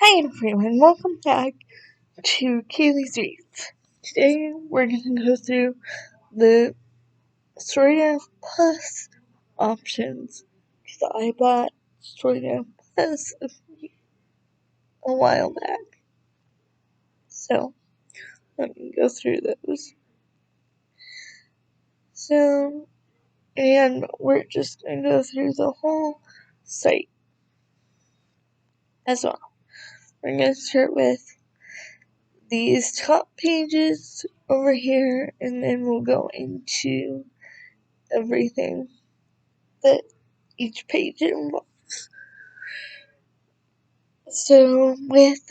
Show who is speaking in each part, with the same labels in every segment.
Speaker 1: Hi everyone, welcome back to Kaelie's Reads. Today we're going to go through the storygraph plus options because I bought storygraph plus a while back. So let me go through those. And we're just going to go through the whole site as well. We're going to start with these top pages over here, and then we'll go into everything that each page involves. So with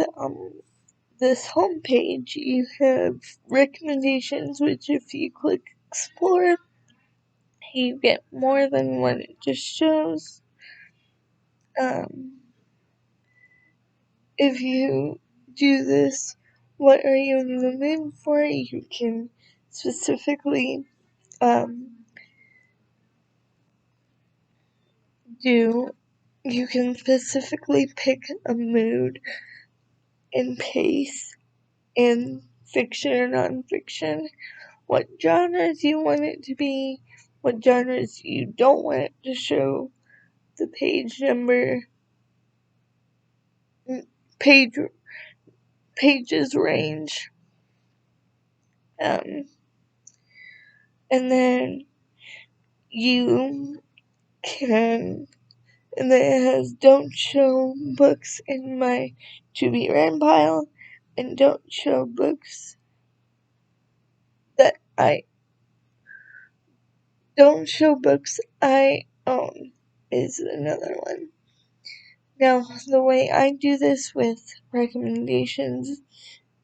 Speaker 1: this home page, you have recommendations, which if you click explore, you get more than what it just shows. If you do this, what are you in the mood for? You can specifically pick a mood and pace in fiction or nonfiction, what genres you want it to be, what genres you don't want it to show, the page number, pages range, and then you can, and then it has don't show books in my to be read pile, and don't show books that I own is another one. Now, the way I do this with recommendations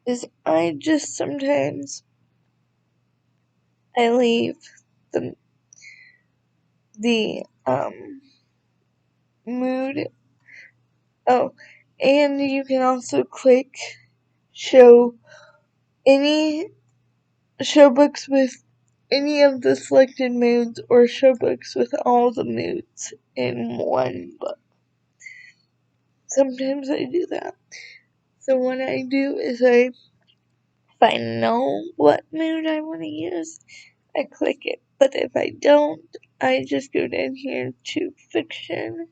Speaker 1: is I just sometimes I leave the mood. Oh, and you can also click show books with any of the selected moods, or show books with all the moods in one book. Sometimes I do that. So what I do is if I know what mood I want to use, I click it. But if I don't, I just go down here to fiction.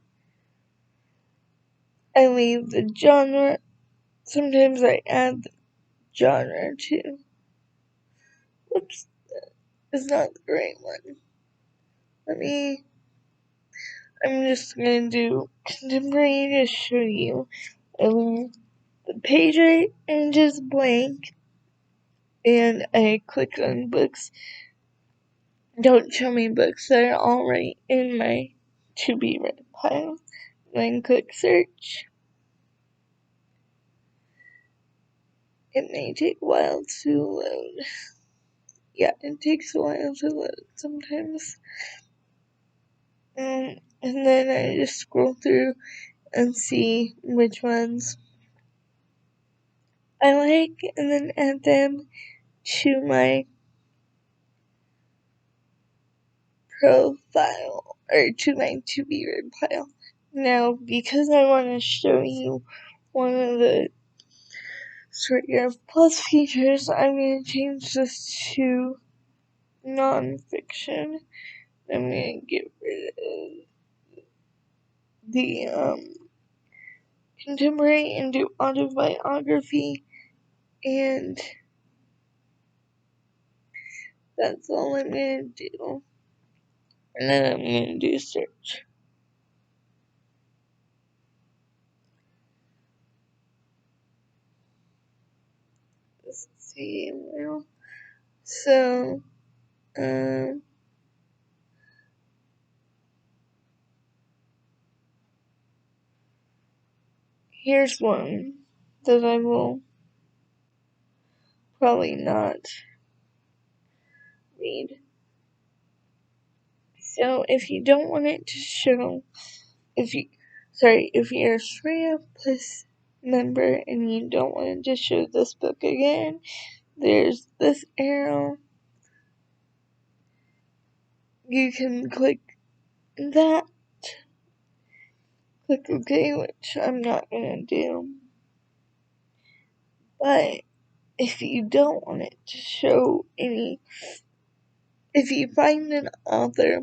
Speaker 1: I leave the genre. Sometimes I add the genre too. Whoops, it's not the right one. I'm just gonna do contemporary to show you. I leave the page ranges blank, and I click on books. Don't show me books that are already in my to be read pile. Then click search. It may take a while to load. Yeah, it takes a while to load sometimes. And then I just scroll through and see which ones I like, and then add them to my profile, or to my to be read pile. Now, because I want to show you one of the storygraph plus features, I'm going to change this to nonfiction. I'm going to get rid of the contemporary and do autobiography, and that's all I'm going to do. And then I'm going to do search. Let's see now. So, here's one that I will probably not read. So, if you don't want it to show, if you're a Shreya Plus member and you don't want it to show this book again, there's this arrow. You can click that, click OK, which I'm not gonna do. But if you don't want it to show any, if you find an author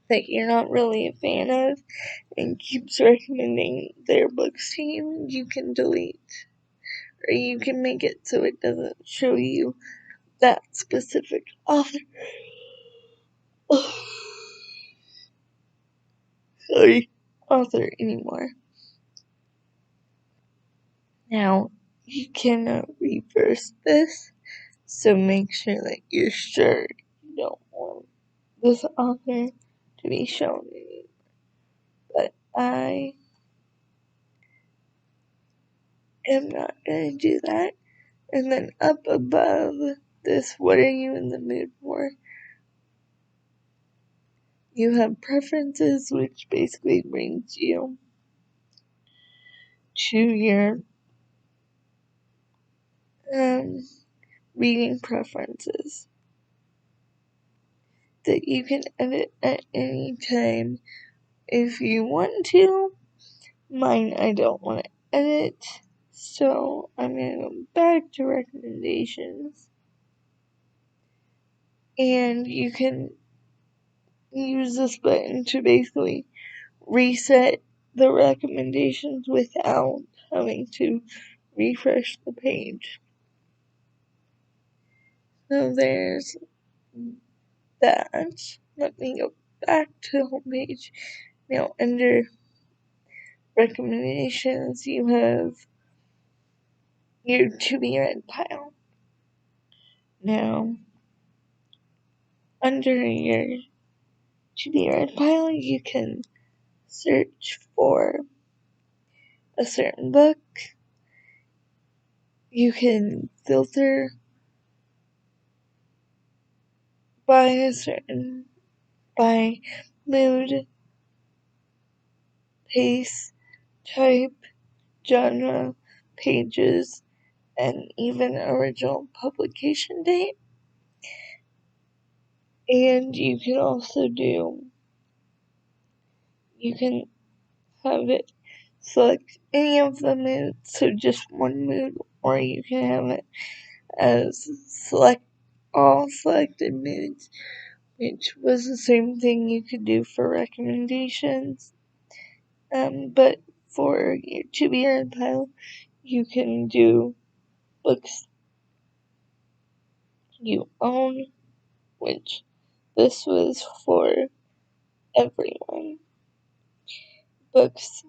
Speaker 1: that you're not really a fan of and keeps recommending their books to you, you can delete, or you can make it so it doesn't show you that specific author. Author anymore. Now, you cannot reverse this, so make sure that you're sure you don't want this author to be shown anymore. But I am not going to do that. And then up above this, what are you in the mood for? You have preferences, which basically brings you to your reading preferences that you can edit at any time if you want to. Mine, I don't want to edit, so I'm going to go back to recommendations. And you can use this button to basically reset the recommendations without having to refresh the page. So there's that. Let me go back to the home page. Now under recommendations you have your to be read pile. Now under your to be read pile you can search for a certain book. You can filter by mood, pace, type, genre, pages, and even original publication date. And you can also you can have it select any of the moods, so just one mood, or you can have it as select all selected moods, which was the same thing you could do for recommendations. But for your to be read pile, you can do books you own, which this was for everyone. Books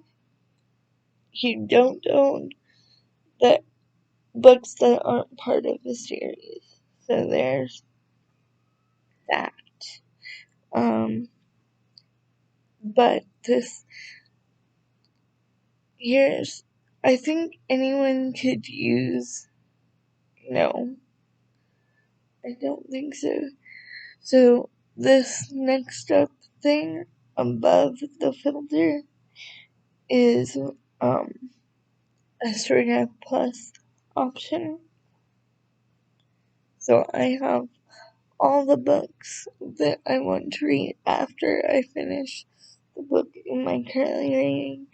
Speaker 1: you don't own, that books that aren't part of the series. So there's that. But this here's I think anyone could use. No, I don't think so. So this next up thing above the filter is a storygraph plus option. So I have all the books that I want to read after I finish the book in my currently reading,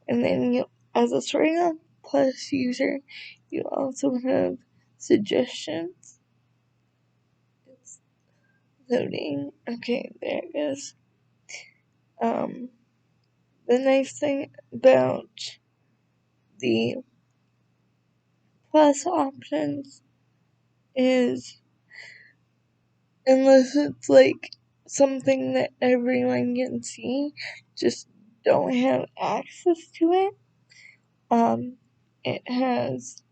Speaker 1: and then you, as a storygraph plus user, you also have suggestions. It's loading. Okay, there it is. The nice thing about the plus options is, unless it's like something that everyone can see, just don't have access to it, it has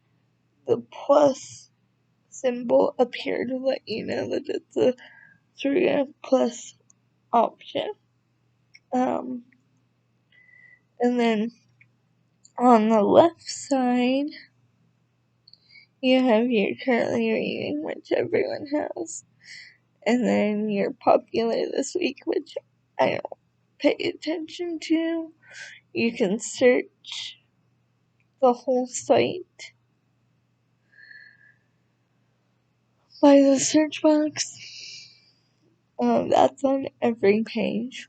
Speaker 1: the plus symbol up here to let you know that it's a plus option. And then on the left side, you have your currently reading, which everyone has. And then your popular this week, which I don't pay attention to. You can search the whole site by the search box. That's on every page.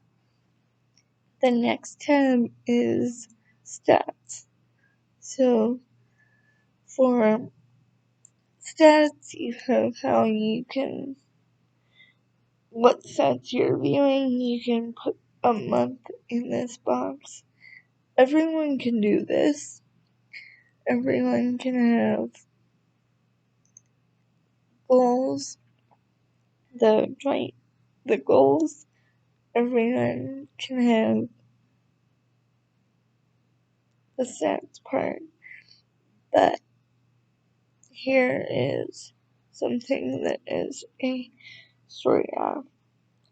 Speaker 1: The next tab is stats. So For stats, you have how you can, what stats you're viewing. You can put a month in this box. Everyone can do this. Everyone can have goals, the goals. Everyone can have the stats part. But here is something that is a storygraph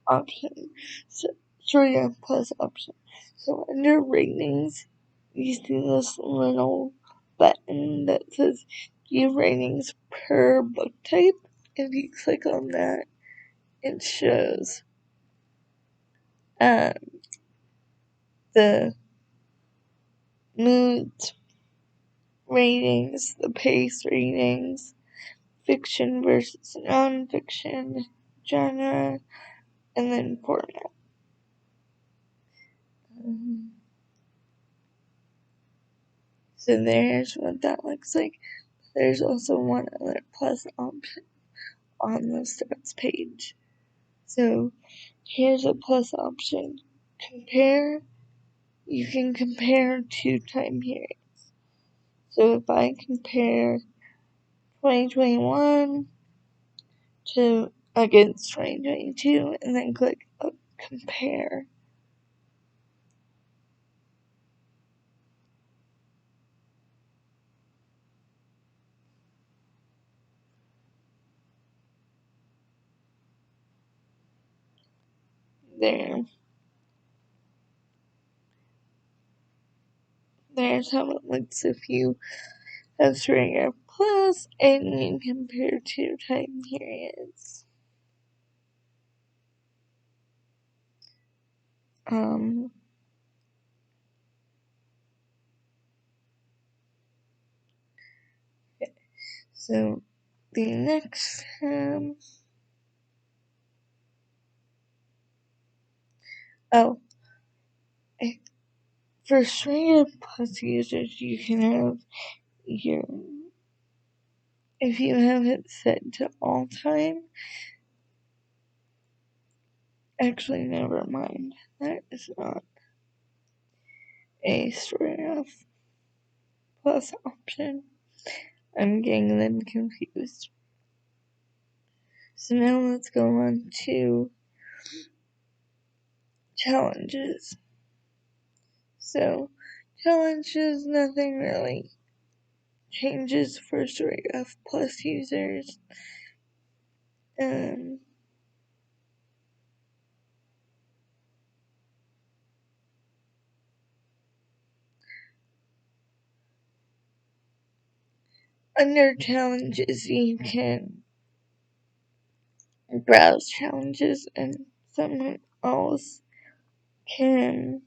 Speaker 1: option. So, storygraph plus option. So under ratings, you see this little button that says view ratings per book type. If you click on that, it shows um, the mood ratings, the pace ratings, fiction versus nonfiction, genre, and then format. So there's what that looks like. There's also one other plus option on the stats page. So here's a plus option. Compare. You can compare 2 time periods. So if I compare 2021 to against 2022 and then click compare, there's how it looks if you have storygraph plus and you compare 2 time periods. So the next for storygraph plus users, you can have your, if you have it set to all time, actually never mind, that is not a storygraph plus option. I'm getting them confused. So now let's go on to challenges. So challenges, nothing really changes for storygraph plus users. Under challenges, you can browse challenges and someone else can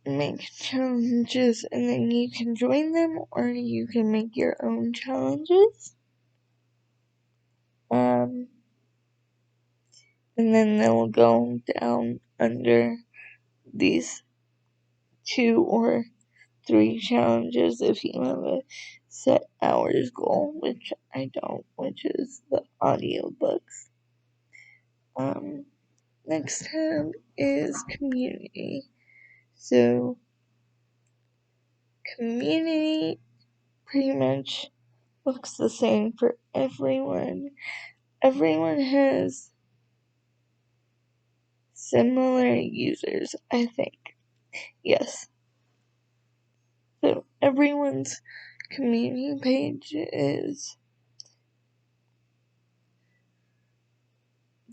Speaker 1: make challenges and then you can join them, or you can make your own challenges. And then they'll go down under these 2 or 3 challenges if you have a set hours goal, which I don't, which is the audiobooks. Next tab is community. So community pretty much looks the same for everyone. Everyone has similar users, I think. Yes. So everyone's community page is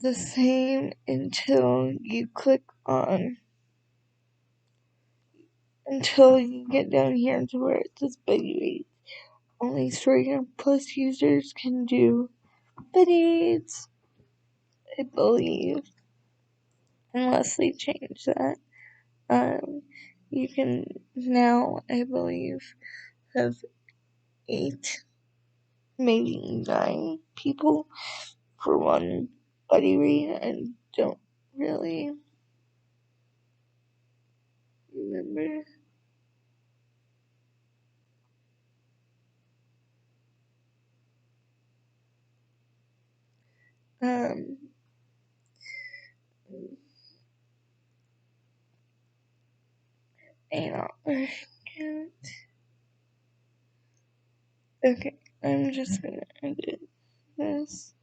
Speaker 1: the same until you get down here to where it says buddy reads. Only Storygram Plus users can do buddy reads, I believe, unless they change that. You can now, I believe, have 8, maybe 9 people for one buddy read. I don't really remember. Um, hang on a second. Okay, I'm just gonna edit this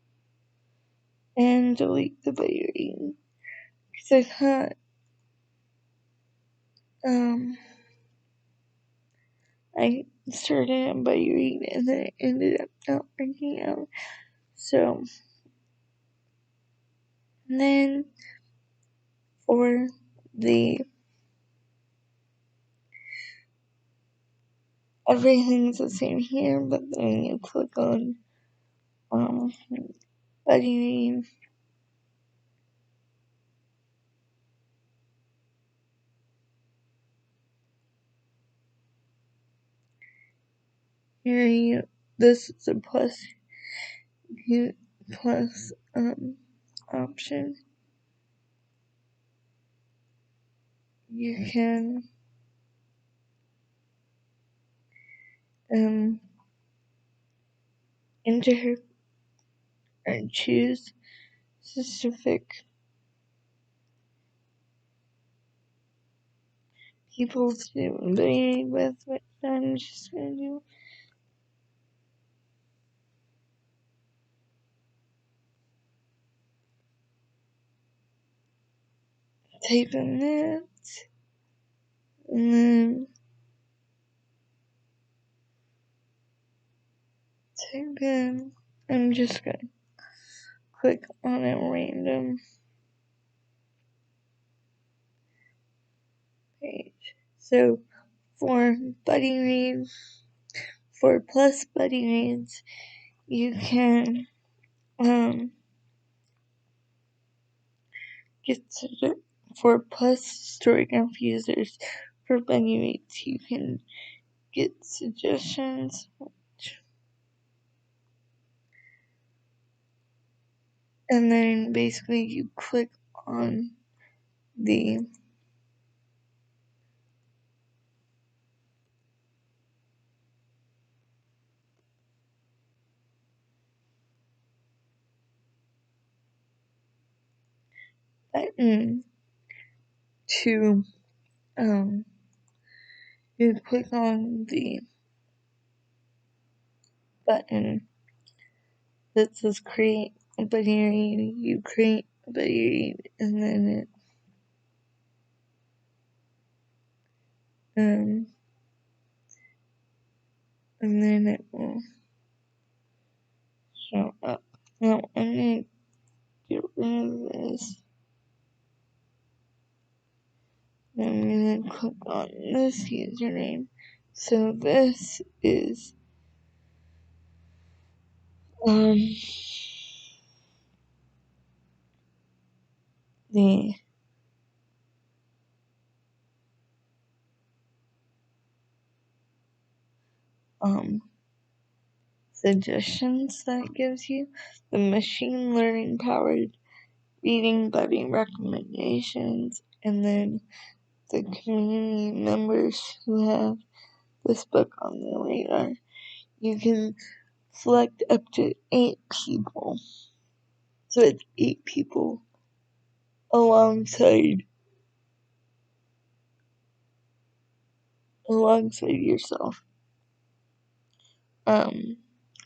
Speaker 1: and delete the button because I thought I started a button and then it ended up not working out. So then for the everything's the same here, but then you click on button. Here you this is a plus option. You can enter and choose specific people to be with, which I'm just gonna do. Type in that, and then type in, I'm just gonna click on a random page. So for buddy reads, for plus buddy reads, you can get to, for plus storygraph users, for buddy reads, you can get suggestions, and then basically you click on the button to you click on the button that says create a buddy read, you create a buddy read, and then it will show up. Now I'm gonna get rid of this. I'm gonna click on this username. So this is the suggestions that gives you, the machine learning powered reading buddy recommendations, and then the community members who have this book on their radar. You can select up to 8 people. So it's 8 people alongside yourself.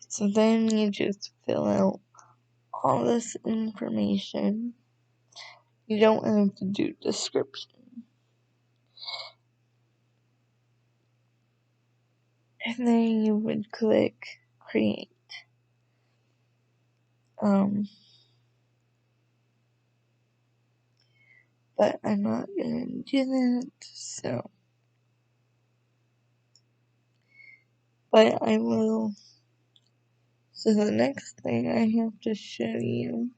Speaker 1: So then you just fill out all this information. You don't have to do description. And then you would click create. But I'm not gonna do that, so. But I will. So the next thing I have to show you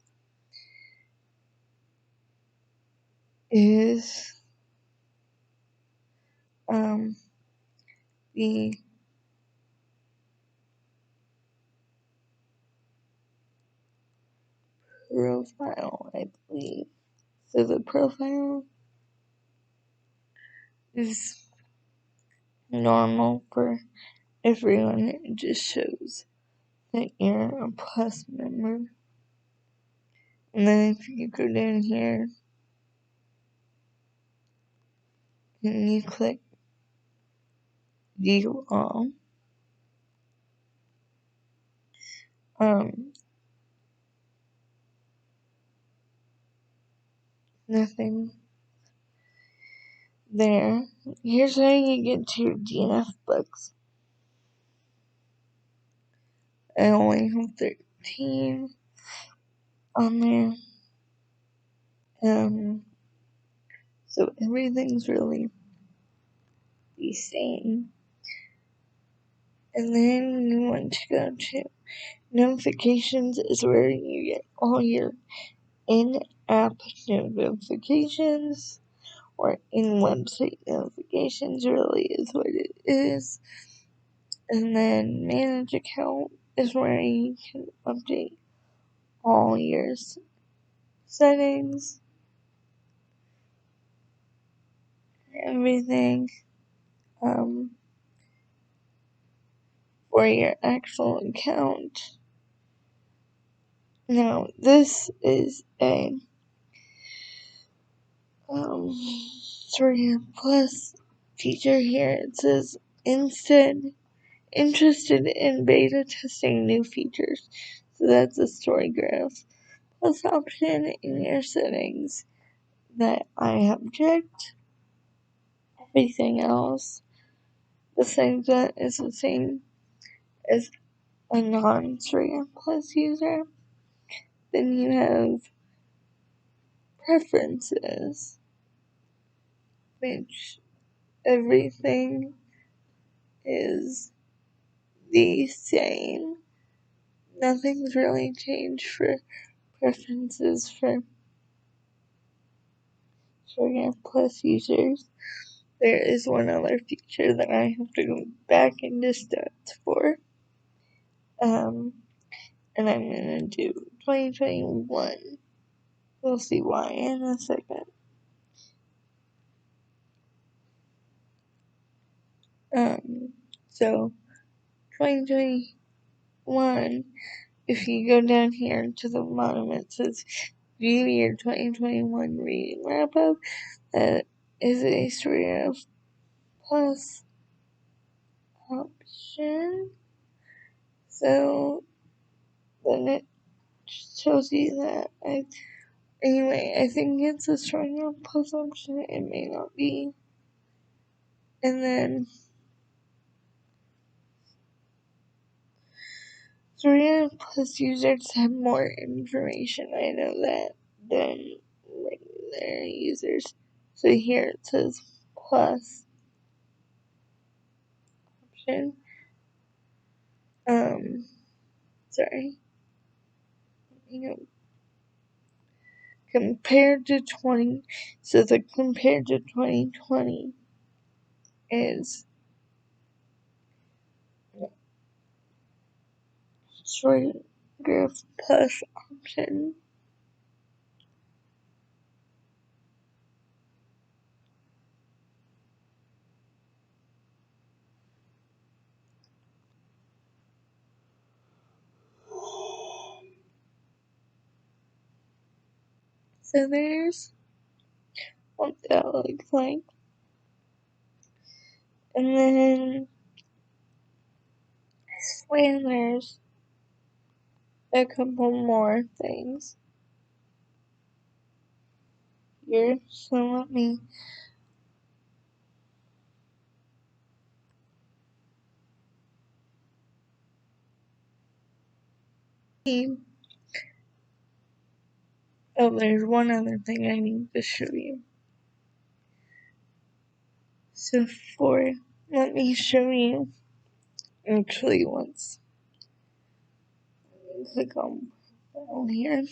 Speaker 1: is the profile, I believe. So the profile is normal for everyone. It just shows that you're a Plus member. And then if you go down here and you click View All, nothing there. Here's how you get to your DNF books. I only have 13 on there. So everything's really the same. And then you want to go to notifications, is where you get all your in-app notifications, or in-website notifications really is what it is. And then manage account is where you can update all your settings, everything, for your actual account. Now, this is a Storygraph Plus feature here. It says, instead, interested in beta testing new features. So that's a Storygraph Plus option in your settings that I have checked. Everything else, besides that, is the same as a non-Storygraph Plus user. Then you have preferences, which everything is the same. Nothing's really changed for preferences for Storygraph Plus users. There is one other feature that I have to go back into stats for. And I'm gonna do 2021. We'll see why in a second. So 2021, if you go down here to the bottom, it says view your 2021 reading wrap up. That is a Storygraph Plus option. So then it shows you that. Anyway, I think it's a Storygraph Plus option. It may not be. And then Storygraph Plus users have more information. I know that than regular users. So here it says Plus option. Sorry. Compared to 20, so the compared to 2020 is Storygraph Plus option. So there's what that looks like. And then I swear there's a couple more things here. So let me see. Oh, there's one other thing I need to show you. So let me show you actually once. Click on down here.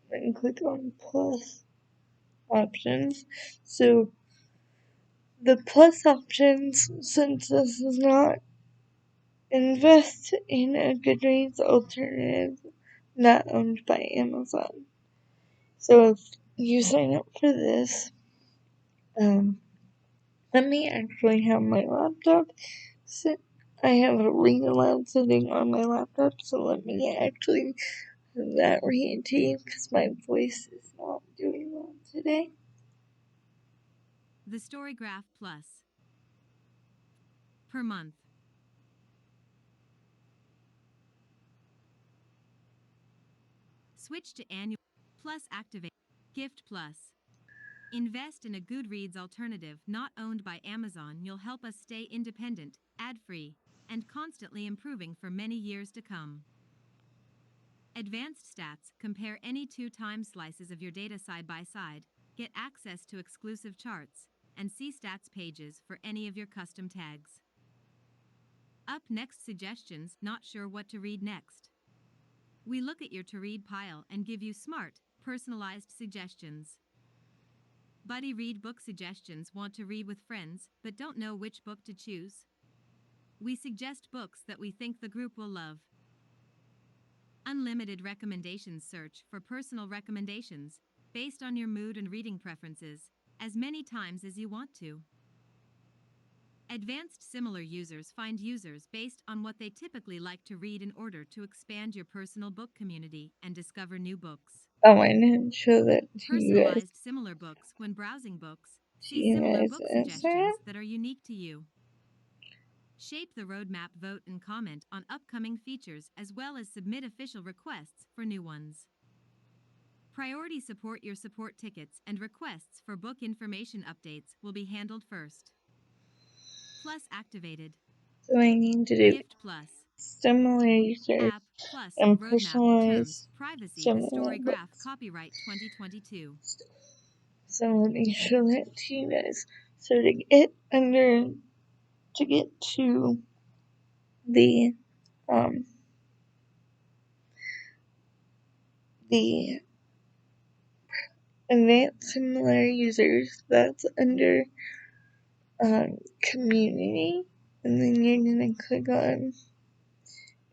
Speaker 1: Then click on Plus options. So the Plus options, since this is not invest in a Goodreads alternative not owned by Amazon. So if you sign up for this, Let me actually have my laptop sit. I have a read aloud setting on my laptop, so let me actually have that read to you because my voice is not doing well today.
Speaker 2: The Storygraph Plus. Per month. Switch to annual. Plus activate. Gift Plus. Invest in a Goodreads alternative not owned by Amazon. You'll help us stay independent, ad-free, and constantly improving for many years to come. Advanced Stats. Compare any 2 time slices of your data side by side, get access to exclusive charts, and see stats pages for any of your custom tags. Up next, suggestions. Not sure what to read next? We look at your to-read pile and give you smart, personalized suggestions. Buddy Read Book Suggestions. Want to read with friends, but don't know which book to choose? We suggest books that we think the group will love. Unlimited Recommendations. Search for personal recommendations, based on your mood and reading preferences, as many times as you want to. Advanced Similar Users. Find users based on what they typically like to read in order to expand your personal book community and discover new books.
Speaker 1: Oh, I didn't show that to you guys.
Speaker 2: Personalized similar books. When browsing books, see similar book suggestions that are unique to you. Shape the roadmap. Vote and comment on upcoming features as well as submit official requests for new ones. Priority support. Your support tickets and requests for book information updates will be handled first. Plus activated.
Speaker 1: So I need to do
Speaker 2: Gift Plus.
Speaker 1: similar users
Speaker 2: App Plus.
Speaker 1: and
Speaker 2: Roadmap. Terms.
Speaker 1: personalized
Speaker 2: Privacy. The
Speaker 1: similar
Speaker 2: Storygraph.
Speaker 1: books.
Speaker 2: Copyright 2022.
Speaker 1: So let me show that to you guys. So to get to the the advanced similar users, that's under community, and then you're gonna click on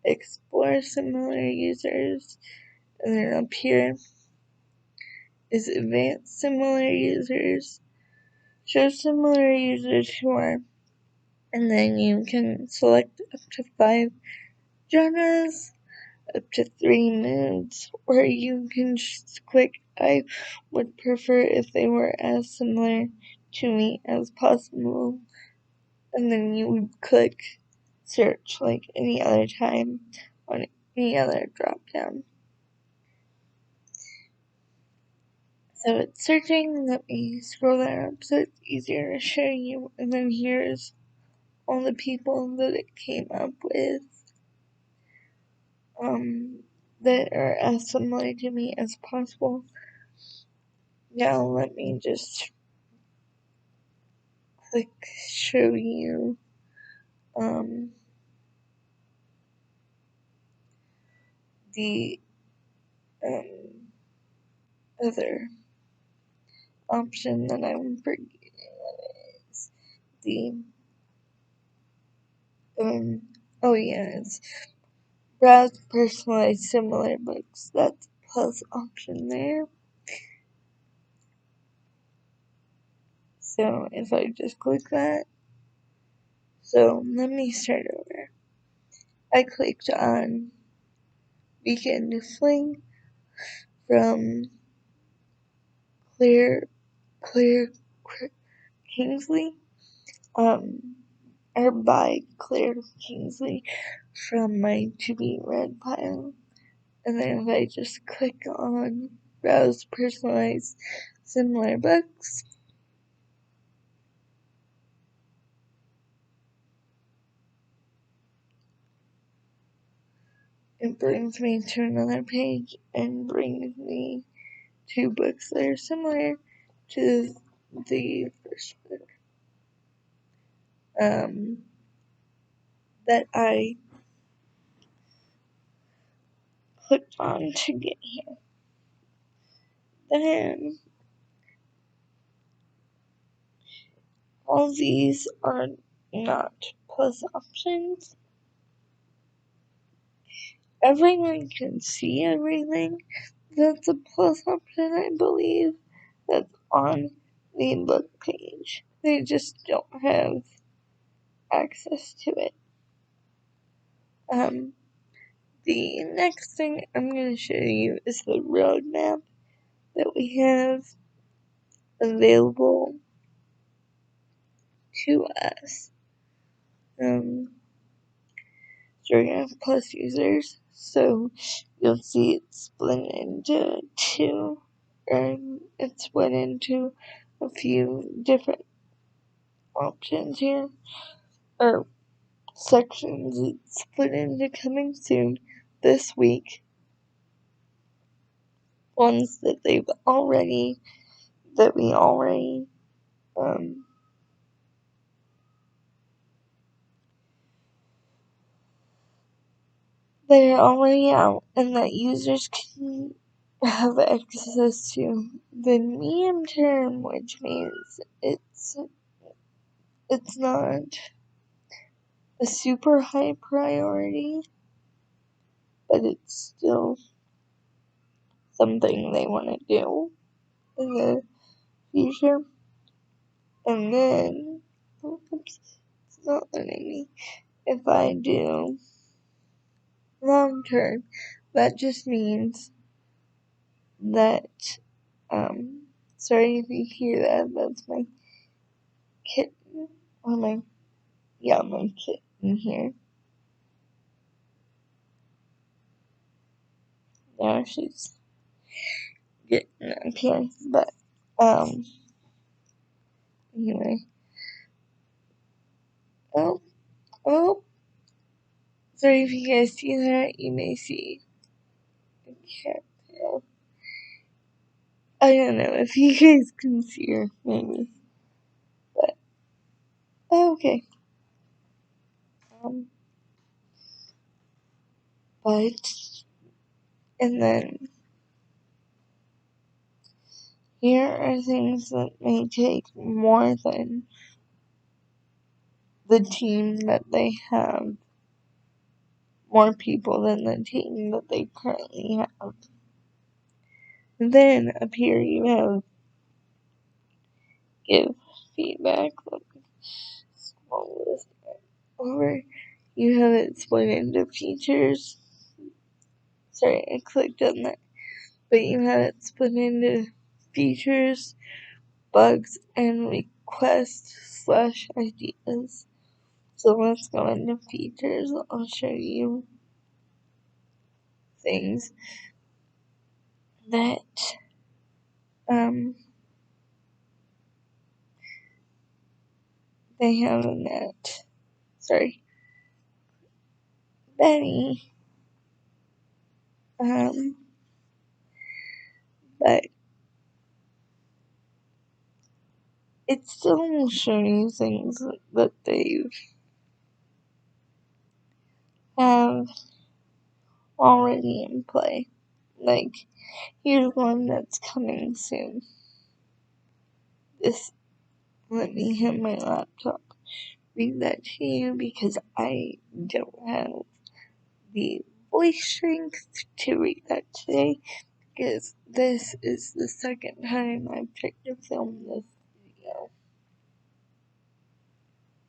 Speaker 1: explore similar users, and then up here is advanced similar users. Show similar users who are, and then you can select up to 5 genres, up to 3 moods, or you can just click I would prefer if they were as similar to me as possible, and then you would click search like any other time on any other drop down. So it's searching. Let me scroll that up so it's easier to show you, and then here's all the people that it came up with that are as similar to me as possible. Now let me just click show you the other option that I'm forgetting what it is. The oh yeah, it's browse personalized similar books. That's the plus option there. So if I just click that, so let me start over. I clicked on Weekend Fling from Claire Kingsley, or by Claire Kingsley from my to be read pile. And then if I just click on browse personalized similar books, it brings me to another page and brings me to books that are similar to the first book that I clicked on to get here. Then all these are not plus options. Everyone can see everything. That's a plus option, I believe, that's on the book page. They just don't have access to it. The next thing I'm going to show you is the roadmap that we have available to us. Storygraph Plus users. So you'll see it's split into two, and it's split into a few different options here, or sections. It's split into coming soon this week. Ones that we already, they're already out, and that users can have access to. The medium term, which means it's not a super high priority, but it's still something they want to do in the future. And then, oops, it's not letting me. If I do long term, that just means that, sorry if you hear that, that's my kitten, or my kitten here. Now she's getting up here, but, anyway. Oh, oh, sorry if you guys see that, you may see a cat tail. I don't know if you guys can see her, maybe, but, okay. But, and then, here are things that may take more than the team that they have, more people than the team that they currently have. And then up here you have give feedback. Let me scroll this over. You have it split into features. Sorry, I clicked on that. But you have it split into features, bugs, and requests/ideas. So let's go into features. I'll show you things that they have in that. Sorry, Benny. But it still will show you things that they have already in play. Like, here's one that's coming soon. Let me have my laptop read that to you because I don't have the voice strength to read that today, because this is the second time I've tried to film this video.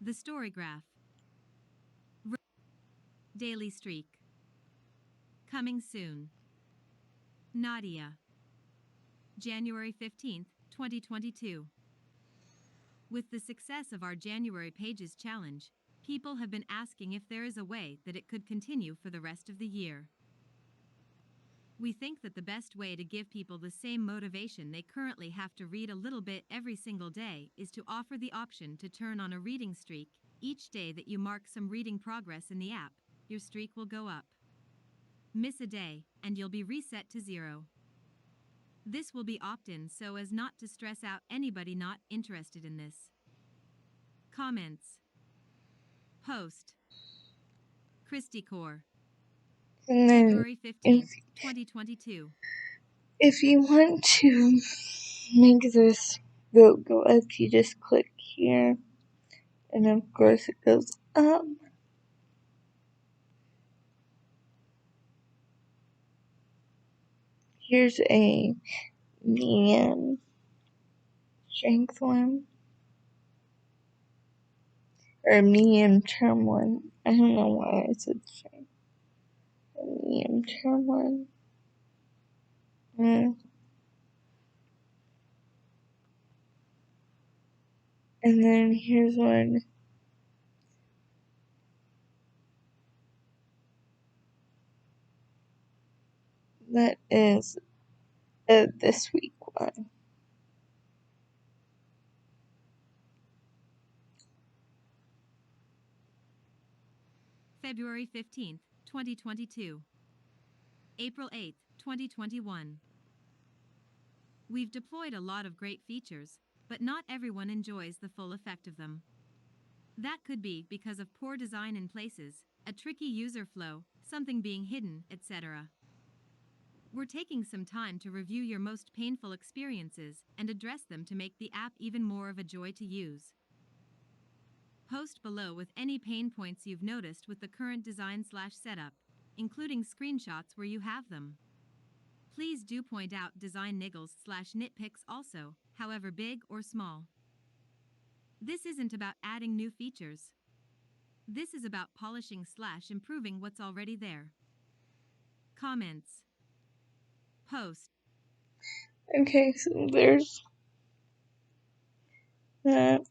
Speaker 2: The Storygraph. Daily Streak. Coming soon. Nadia. January 15th, 2022. With the success of our January Pages Challenge, people have been asking if there is a way that it could continue for the rest of the year. We think that the best way to give people the same motivation they currently have to read a little bit every single day is to offer the option to turn on a reading streak. Each day that you mark some reading progress in the app, your streak will go up. Miss a day, and you'll be reset to 0. This will be opt-in so as not to stress out anybody not interested in this. Comments. Post. Christy Core.
Speaker 1: And then,
Speaker 2: February 15th, 2022.
Speaker 1: if you want to make this go up, you just click here, and of course it goes up. Here's a medium strength one. or medium term one. I don't know why I said short. A medium term one. And then here's one that is this week one.
Speaker 2: February 15th, 2022. April 8th, 2021. We've deployed a lot of great features, but not everyone enjoys the full effect of them. That could be because of poor design in places, a tricky user flow, something being hidden, etc. We're taking some time to review your most painful experiences and address them to make the app even more of a joy to use. Post below with any pain points you've noticed with the current design/setup, including screenshots where you have them. Please do point out design niggles/nitpicks also, however big or small. This isn't about adding new features. This is about polishing/improving what's already there. Comments. Post.
Speaker 1: Okay, so there's that.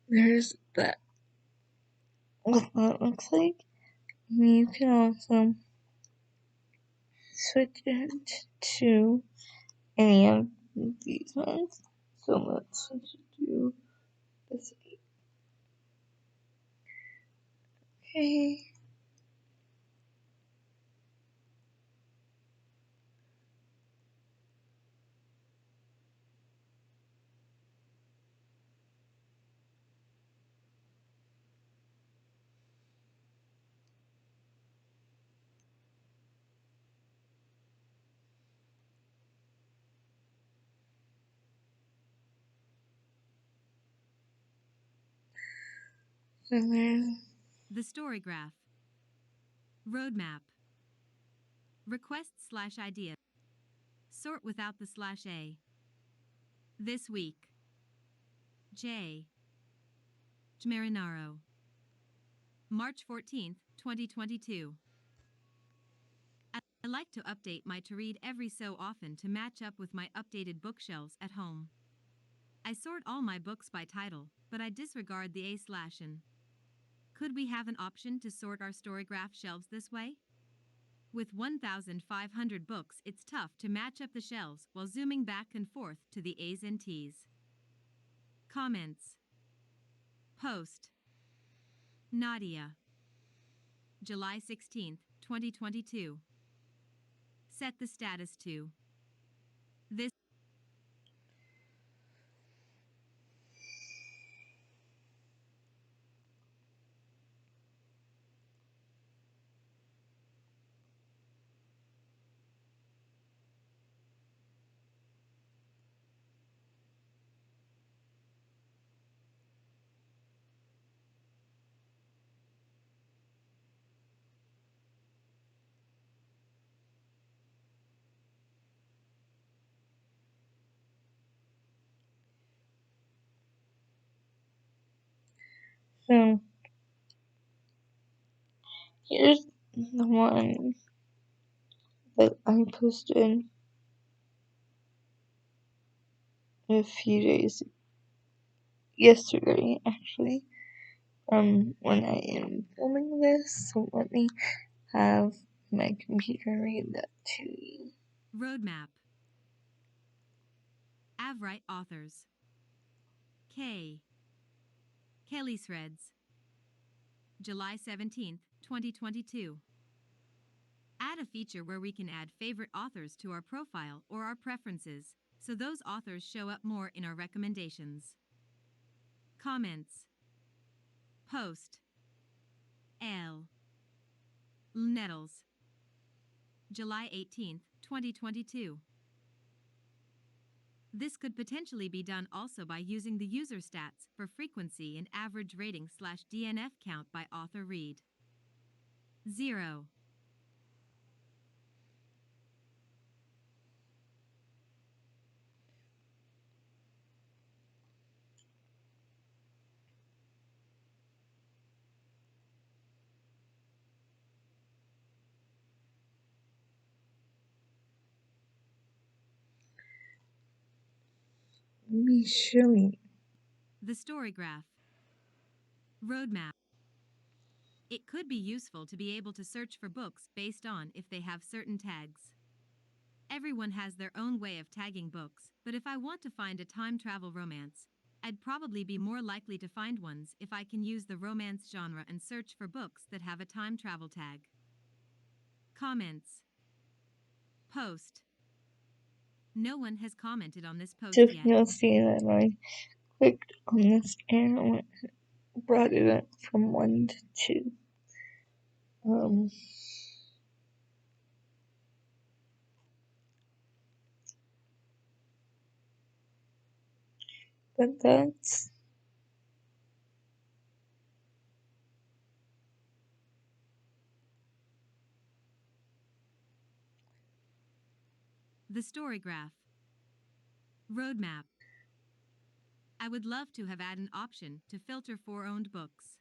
Speaker 1: There's that. What that looks like. You can also switch it to any of these ones. So let's switch it to this. Okay. So there's
Speaker 2: The storygraph. Roadmap. Requests/ideas. Sort without the /a. This week. J. Marinaro. March 14th, 2022. I like to update my to-read every so often to match up with my updated bookshelves at home. I sort all my books by title, but I disregard the a/n. Could we have an option to sort our storygraph shelves this way? With 1,500 books, it's tough to match up the shelves while zooming back and forth to the A's and T's. Comments. Post. Nadia. July 16th, 2022. Set the status to. This.
Speaker 1: so here's the one that I posted a few days yesterday actually. When I am filming this, so let me have my computer read that to you.
Speaker 2: Roadmap. Avright Authors. Kaelie Threads. July 17th, 2022. Add a feature where we can add favorite authors to our profile or our preferences, so those authors show up more in our recommendations. Comments. Post. L. Nettles. July 18th, 2022. This could potentially be done also by using the user stats for frequency and average rating / DNF count by author read. 0.
Speaker 1: Let me show you.
Speaker 2: The storygraph. Roadmap. It could be useful to be able to search for books based on if they have certain tags. Everyone has their own way of tagging books, but if I want to find a time travel romance, I'd probably be more likely to find ones if I can use the romance genre and search for books that have a time travel tag. Comments. Post. No one has commented on this post
Speaker 1: So
Speaker 2: yet.
Speaker 1: you'll see that I clicked on this arrow and brought it up from 1 to 2. But that's
Speaker 2: The storygraph. Roadmap. I would love to have added an option to filter for owned books.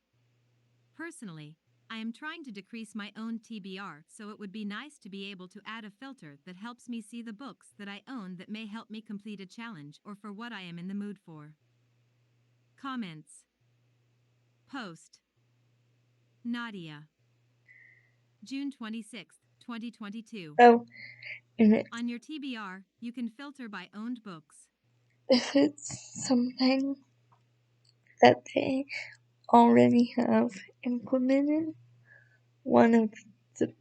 Speaker 2: Personally, I am trying to decrease my own TBR, so it would be nice to be able to add a filter that helps me see the books that I own that may help me complete a challenge or for what I am in the mood for. Comments. Post. Nadia. June 26, 2022.
Speaker 1: and
Speaker 2: On your TBR, you can filter by owned books.
Speaker 1: if it's something that they already have implemented, one of the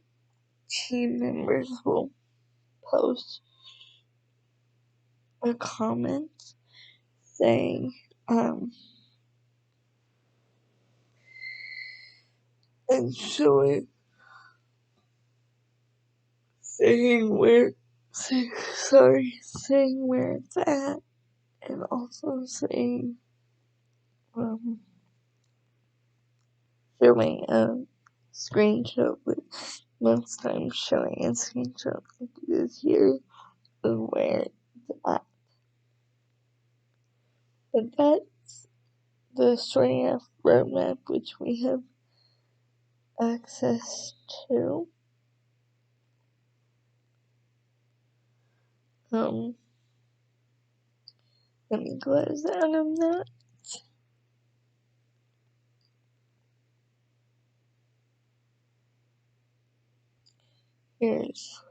Speaker 1: team members will post a comment saying, and showing, saying saying where it's at, and also saying, showing a screenshot, but most times showing a screenshot like it is here of where it's at. But that's the storygraph roadmap which we have access to. Let me close out of that. Here's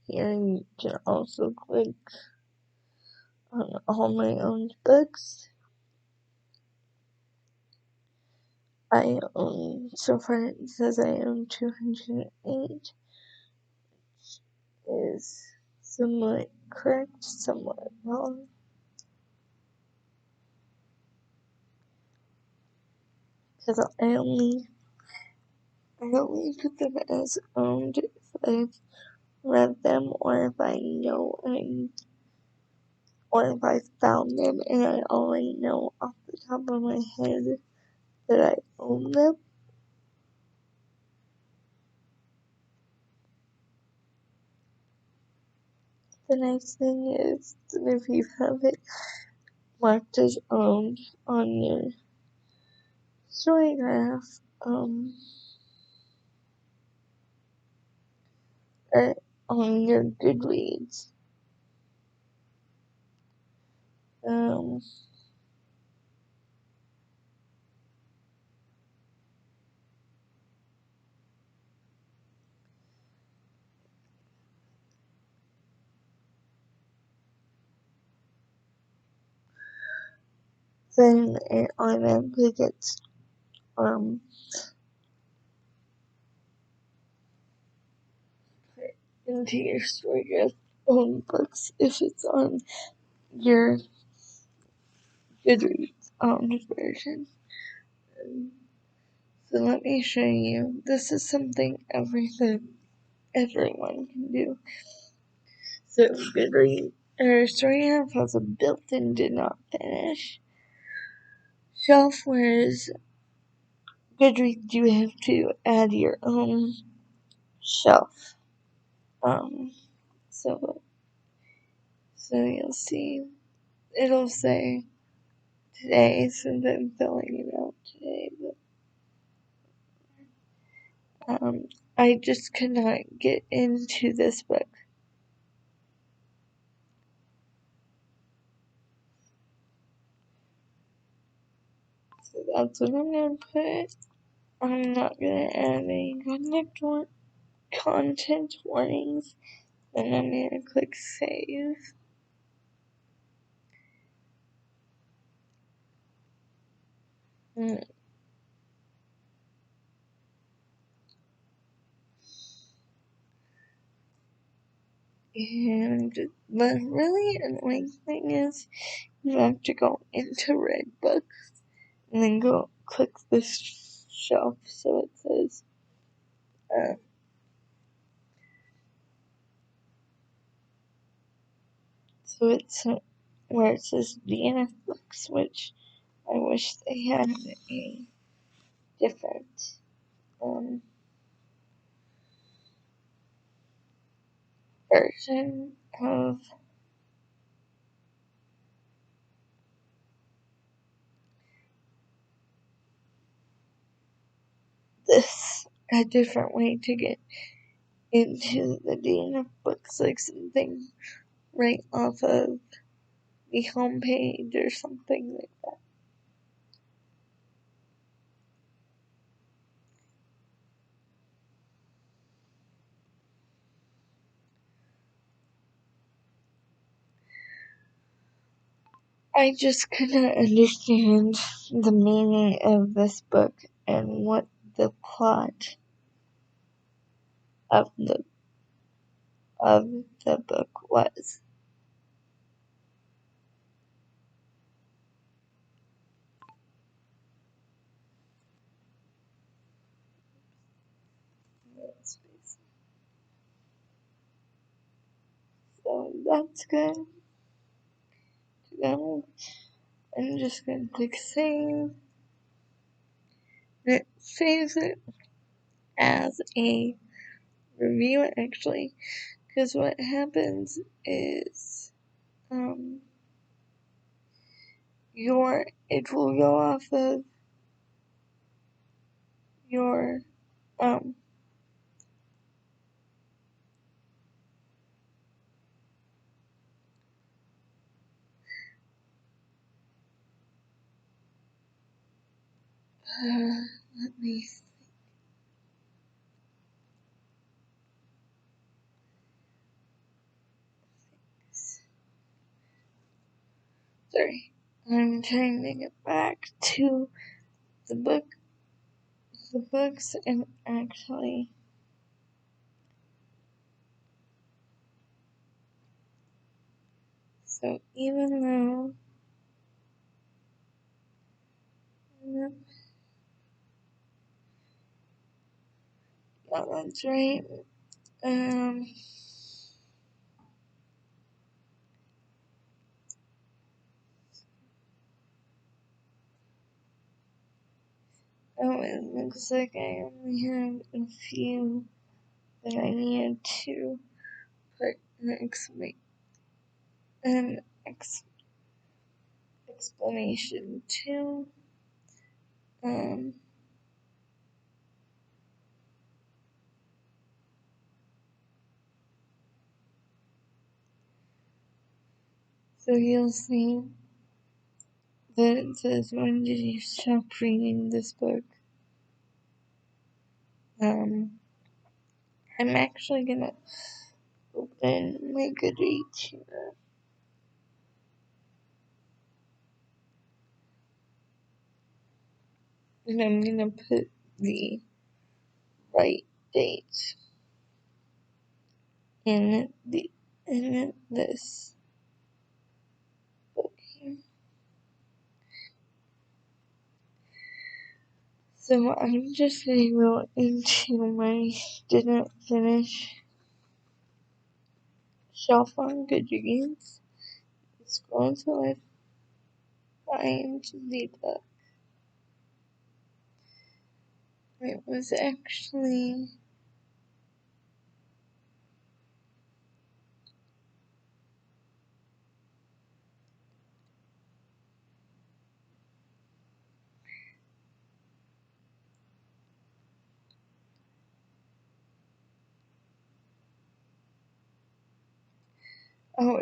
Speaker 1: here you can also click on all my own books. So far it says I own 208, is somewhat correct, somewhat wrong. Because I only put them as owned if I've read them, or if I know or if I found them and I already know off the top of my head that I own them. The nice thing is that if you have it marked as owned on your storygraph, or on your Goodreads, Um, then it automatically gets put into your storygraph own books if it's on your Goodreads version. So let me show you. This is something everyone can do. So Goodreads or Storygraph has a built-in did not finish shelf, whereas Goodreads you have to add your own shelf. So you'll see it'll say today since I'm filling it out today, but I just could not get into this book. So that's what I'm gonna put. I'm not gonna add any content warnings. Then I'm gonna click save. And the really annoying thing is you have to go into Redbook and then go click this shelf so it says so it's where it says DNF books, which I wish they had a different version of this, a different way to get into the DNF books, like something right off of the homepage or something like that. I just could not understand the meaning of this book and what the plot of the book was. So that's good. Now I'm just gonna click save. It saves it as a review actually, because what happens is it will go off of your um let me sorry, I'm trying to get back to the books, and actually so even though yeah, that's right. um it looks like I only have a few that I needed to put an explanation to. Um, so you'll see that it says, when did you stop reading this book? I'm actually gonna open my Goodreads here. And I'm gonna put the right date in this book here. So I'm just gonna go into my didn't finish shelf on Goodreads. Scroll until I find the book. It was actually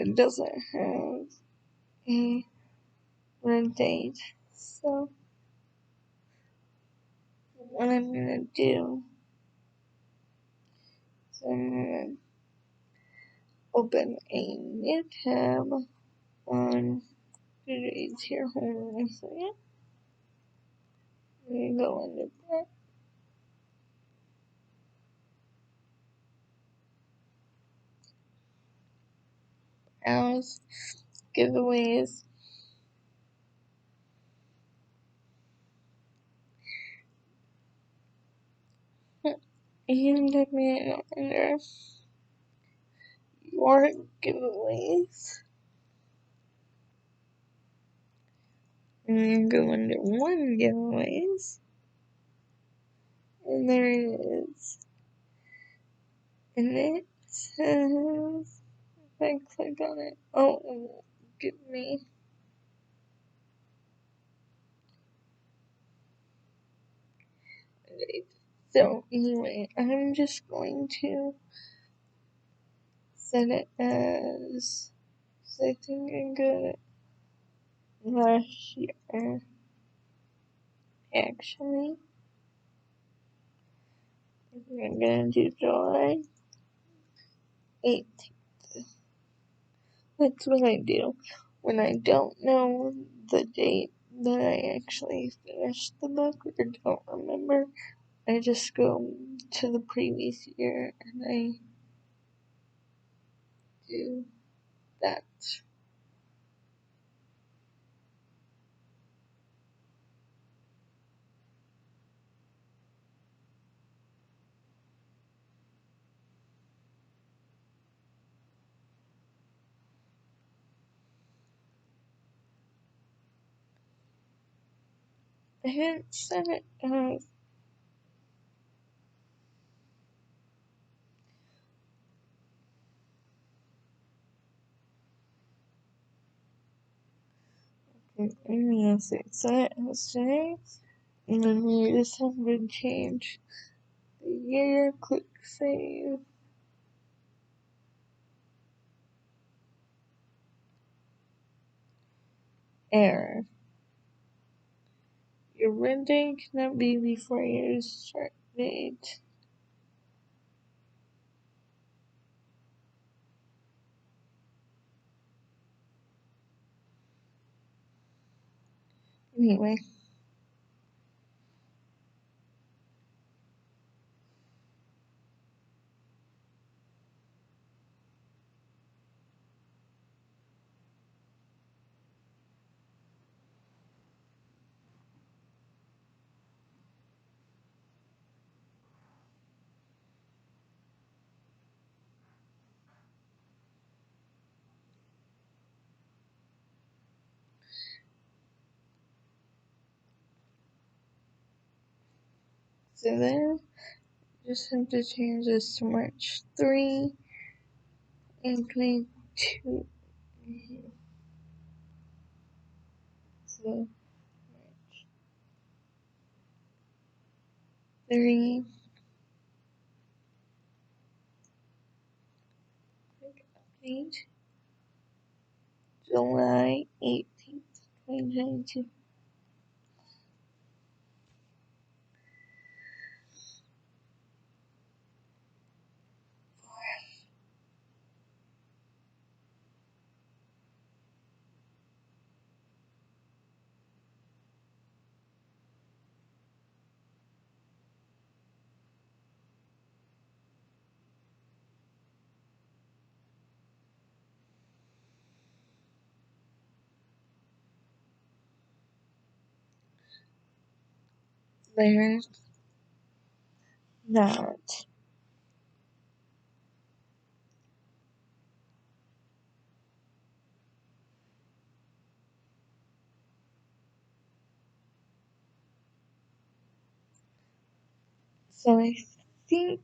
Speaker 1: it doesn't have a red date. So what I'm gonna do is I'm gonna open a new tab on Goodreads here. Hold on a second. I'm gonna go into browse giveaways. And I'm gonna go under your giveaways. And then go under one giveaways. And there it is. And it says, if I click on it, oh, it won't give me. So anyway, I'm just going to set it as, I think I got it last year, actually. I'm gonna do July 18th. That's what I do when I don't know the date that I actually finished the book or don't remember. I just go to the previous year and I do that. I didn't set it as set it as today, and then we just have to change the year, click save, error. Your red date cannot be before your start date. Anyway. So then, just have to change this to March 3 and 22. So, March 3, click update, July 18th, 2022. There's that. So I think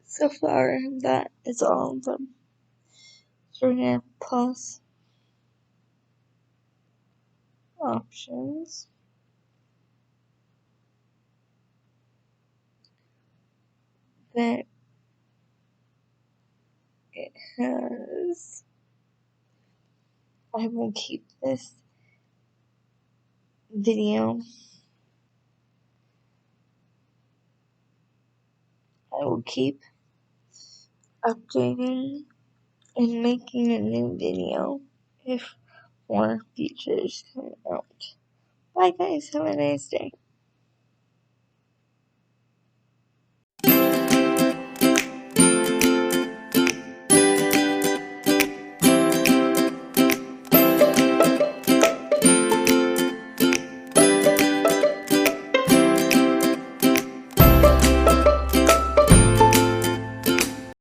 Speaker 1: so far that is all of them. So we're gonna pause options. That it has. I will keep this video. I will keep updating and making a new video if more features come out. Bye guys, have a nice day.